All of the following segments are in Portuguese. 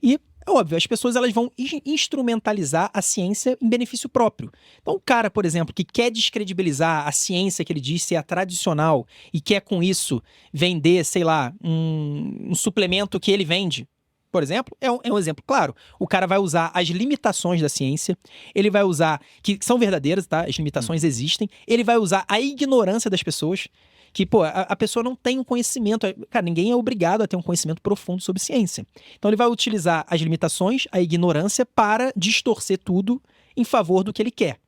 E, é óbvio, as pessoas elas vão instrumentalizar a ciência em benefício próprio. Então, o cara, por exemplo, que quer descredibilizar a ciência que ele diz ser a tradicional e quer, com isso, vender, sei lá, um suplemento que ele vende, por exemplo, é um exemplo claro. O cara vai usar as limitações da ciência, ele vai usar, que são verdadeiras, tá? As limitações existem, ele vai usar a ignorância das pessoas, que, pô, a pessoa não tem um conhecimento. Cara, ninguém é obrigado a ter um conhecimento profundo sobre ciência. Então ele vai utilizar as limitações, a ignorância, para distorcer tudo em favor do que ele quer.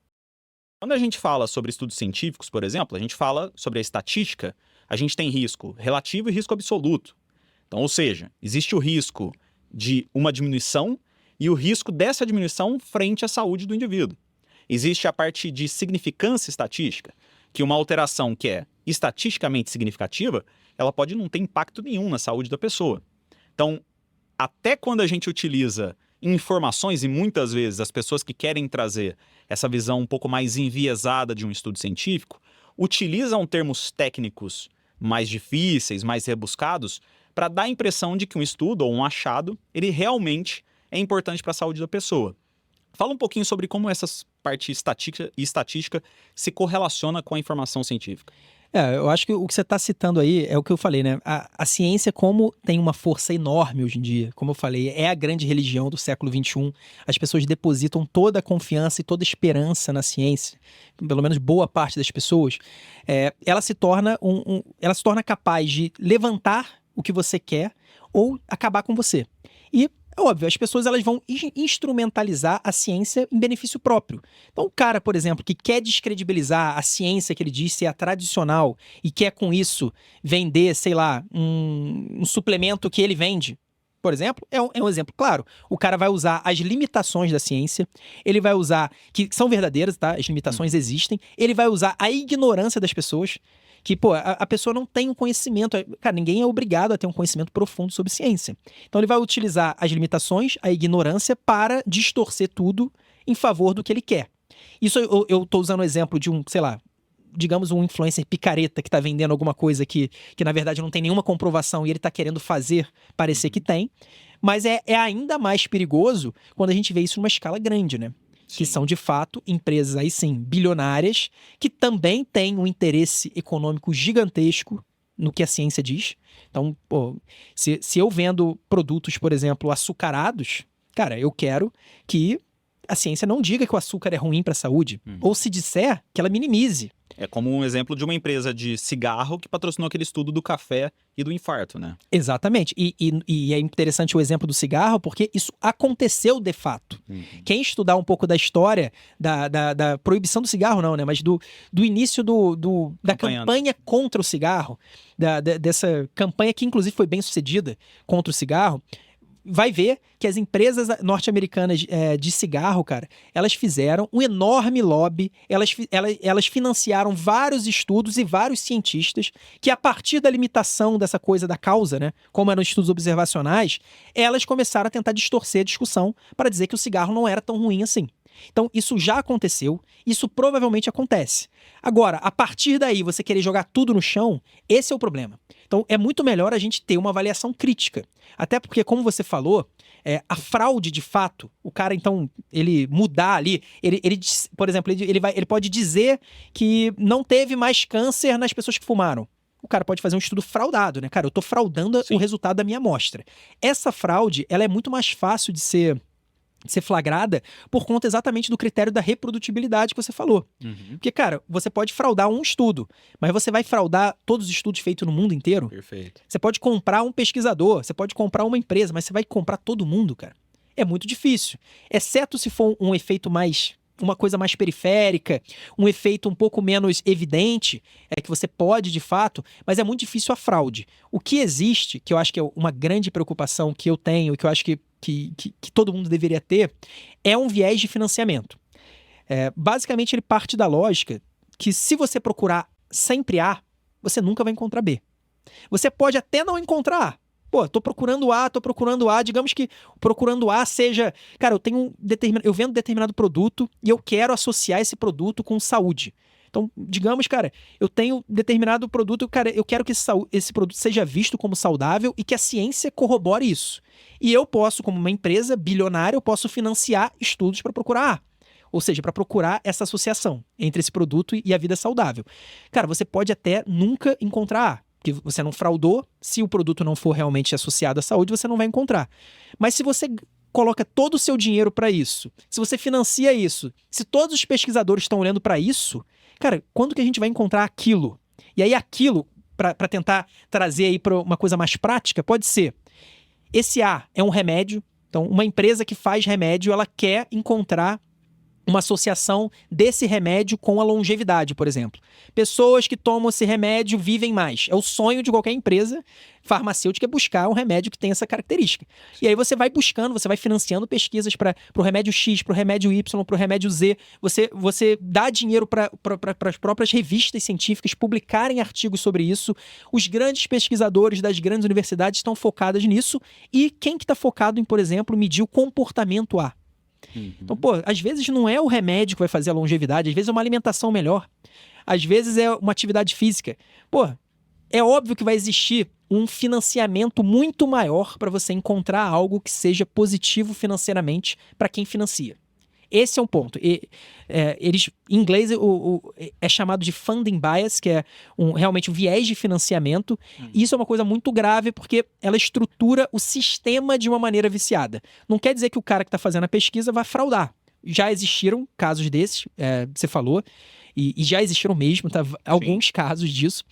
Quando a gente fala sobre estudos científicos, por exemplo, a gente fala sobre a estatística, a gente tem risco relativo e risco absoluto. Então, ou seja, existe o risco de uma diminuição e o risco dessa diminuição frente à saúde do indivíduo. Existe a parte de significância estatística, que uma alteração que é estatisticamente significativa, ela pode não ter impacto nenhum na saúde da pessoa. Então, até quando a gente utiliza informações, e muitas vezes as pessoas que querem trazer essa visão um pouco mais enviesada de um estudo científico, utilizam termos técnicos mais difíceis, mais rebuscados, para dar a impressão de que um estudo ou um achado, ele realmente é importante para a saúde da pessoa. Fala um pouquinho sobre como essa parte estatística se correlaciona com a informação científica. Eu acho que o que você está citando aí é o que eu falei, né? A ciência, como tem uma força enorme hoje em dia, como eu falei, é a grande religião do século XXI. As pessoas depositam toda a confiança e toda a esperança na ciência, pelo menos boa parte das pessoas. Ela se torna capaz de levantar o que você quer ou acabar com você. E é óbvio, as pessoas elas vão instrumentalizar a ciência em benefício próprio. Então, o cara, por exemplo, que quer descredibilizar a ciência que ele diz ser a tradicional e quer, com isso, vender, sei lá, um suplemento que ele vende, por exemplo, é um exemplo claro. O cara vai usar as limitações da ciência, ele vai usar, que são verdadeiras, tá? As limitações existem, ele vai usar a ignorância das pessoas, que, pô, a pessoa não tem um conhecimento. Cara, ninguém é obrigado a ter um conhecimento profundo sobre ciência. Então ele vai utilizar as limitações, a ignorância, para distorcer tudo em favor do que ele quer. Isso eu tô usando o exemplo de sei lá, digamos um influencer picareta que tá vendendo alguma coisa que na verdade não tem nenhuma comprovação e ele tá querendo fazer parecer que tem. Mas é ainda mais perigoso quando a gente vê isso numa escala grande, né? Que são, de fato, empresas aí sim, bilionárias, que também têm um interesse econômico gigantesco no que a ciência diz. Então, pô, se eu vendo produtos, por exemplo, açucarados, cara, eu quero que a ciência não diga que o açúcar é ruim para a saúde, ou se disser, que ela minimize. É como um exemplo de uma empresa de cigarro que patrocinou aquele estudo do café e do infarto, né? Exatamente. E é interessante o exemplo do cigarro, porque isso aconteceu de fato. Quem estudar um pouco da história da proibição do cigarro, não, né? Mas do início da campanha contra o cigarro, dessa campanha que inclusive foi bem sucedida contra o cigarro, vai ver que as empresas norte-americanas de cigarro, cara, elas fizeram um enorme lobby, elas financiaram vários estudos e vários cientistas que, a partir da limitação dessa coisa da causa, né, como eram estudos observacionais, elas começaram a tentar distorcer a discussão para dizer que o cigarro não era tão ruim assim. Então, isso já aconteceu, isso provavelmente acontece. Agora, a partir daí, você querer jogar tudo no chão, esse é o problema. Então, é muito melhor a gente ter uma avaliação crítica. Até porque, como você falou, a fraude, de fato, o cara, então, ele mudar ali, por exemplo, ele pode dizer que não teve mais câncer nas pessoas que fumaram. O cara pode fazer um estudo fraudado, né? Cara, eu tô fraudando o resultado da minha amostra. Essa fraude, ela é muito mais fácil de ser flagrada por conta exatamente do critério da reprodutibilidade que você falou. Porque, cara, você pode fraudar um estudo, mas você vai fraudar todos os estudos feitos no mundo inteiro? Perfeito. Você pode comprar um pesquisador, você pode comprar uma empresa, mas você vai comprar todo mundo, cara. É muito difícil. Exceto se for um efeito uma coisa mais periférica, um efeito um pouco menos evidente, que você pode, de fato, mas é muito difícil a fraude. O que existe, que eu acho que é uma grande preocupação que eu tenho, que eu acho que todo mundo deveria ter, é um viés de financiamento. Basicamente, ele parte da lógica que, se você procurar sempre A, você nunca vai encontrar B. Você pode até não encontrar. Pô, tô procurando A, digamos que procurando A seja, cara, eu vendo determinado produto e eu quero associar esse produto com saúde. Então, digamos, cara, eu tenho determinado produto, cara, eu quero que esse produto seja visto como saudável e que a ciência corrobore isso. E eu posso, como uma empresa bilionária, eu posso financiar estudos para procurar. Ou seja, para procurar essa associação entre esse produto e a vida saudável. Cara, você pode até nunca encontrar, porque você não fraudou, se o produto não for realmente associado à saúde, você não vai encontrar. Mas se você coloca todo o seu dinheiro para isso, se você financia isso, se todos os pesquisadores estão olhando para isso, cara, quando que a gente vai encontrar aquilo? E aí aquilo, para tentar trazer aí para uma coisa mais prática, pode ser, esse A é um remédio, então uma empresa que faz remédio, ela quer encontrar uma associação desse remédio com a longevidade, por exemplo. Pessoas que tomam esse remédio vivem mais. É o sonho de qualquer empresa farmacêutica buscar um remédio que tem essa característica. E aí você vai buscando, você vai financiando pesquisas para o remédio X, para o remédio Y, para o remédio Z. Você dá dinheiro para as próprias revistas científicas publicarem artigos sobre isso. Os grandes pesquisadores das grandes universidades estão focados nisso. E quem que está focado em, por exemplo, medir o comportamento A? Então, pô, às vezes não é o remédio que vai fazer a longevidade, às vezes é uma alimentação melhor, às vezes é uma atividade física. Pô, é óbvio que vai existir um financiamento muito maior para você encontrar algo que seja positivo financeiramente para quem financia. Esse é um ponto. Em inglês é chamado de funding bias, que é realmente um viés de financiamento. E isso é uma coisa muito grave porque ela estrutura o sistema de uma maneira viciada. Não quer dizer que o cara que está fazendo a pesquisa vai fraudar. Já existiram casos desses, você falou, e já existiram mesmo, tá? Alguns casos disso.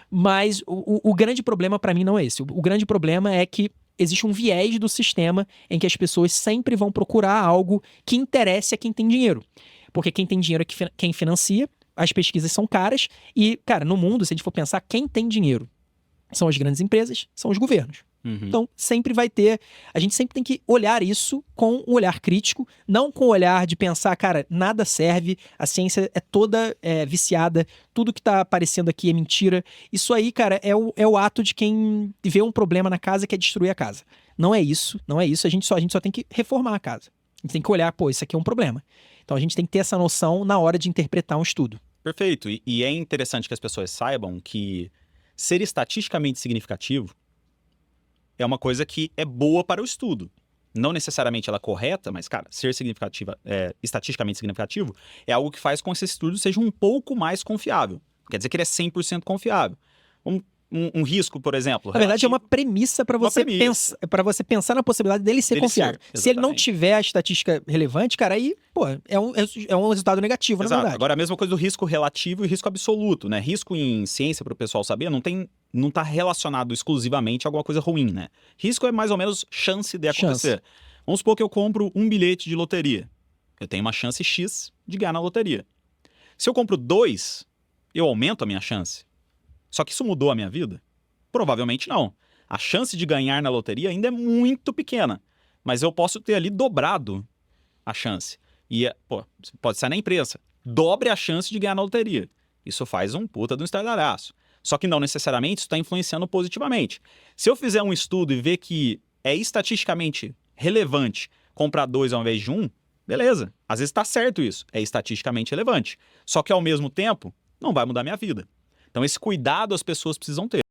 Mas o grande problema para mim não é esse. O grande problema é que existe um viés do sistema em que as pessoas sempre vão procurar algo que interesse a quem tem dinheiro. Porque quem tem dinheiro é quem financia, as pesquisas são caras e, cara, no mundo, se a gente for pensar, quem tem dinheiro são as grandes empresas, são os governos. Então, sempre vai ter... A gente sempre tem que olhar isso com um olhar crítico, não com o olhar de pensar, cara, nada serve, a ciência é toda viciada, tudo que tá aparecendo aqui é mentira. Isso aí, cara, é o ato de quem vê um problema na casa e quer destruir a casa. Não é isso, não é isso. A gente só tem que reformar a casa. A gente tem que olhar, pô, isso aqui é um problema. Então, a gente tem que ter essa noção na hora de interpretar um estudo. Perfeito. E é interessante que as pessoas saibam que ser estatisticamente significativo é uma coisa que é boa para o estudo. Não necessariamente ela é correta, mas, cara, ser estatisticamente significativo é algo que faz com que esse estudo seja um pouco mais confiável. Quer dizer que ele é 100% confiável. Um risco, por exemplo... Na verdade, é uma premissa para você pensar na possibilidade dele ser confiável. Se ele não tiver a estatística relevante, cara, aí, pô, é um resultado negativo, na verdade. Agora, a mesma coisa do risco relativo e risco absoluto, né? Risco em ciência, para o pessoal saber, não está relacionado exclusivamente a alguma coisa ruim, né? Risco é mais ou menos chance de acontecer. Vamos supor que eu compro um bilhete de loteria. Eu tenho uma chance X de ganhar na loteria. Se eu compro 2, eu aumento a minha chance. Só que isso mudou a minha vida? Provavelmente não. A chance de ganhar na loteria ainda é muito pequena. Mas eu posso ter ali dobrado a chance. E, pode ser na imprensa. Dobre a chance de ganhar na loteria. Isso faz um puta de um estardalhaço. Só que não necessariamente isso está influenciando positivamente. Se eu fizer um estudo e ver que é estatisticamente relevante comprar 2 ao invés de 1, beleza. Às vezes está certo isso. É estatisticamente relevante. Só que ao mesmo tempo, não vai mudar minha vida. Então esse cuidado as pessoas precisam ter.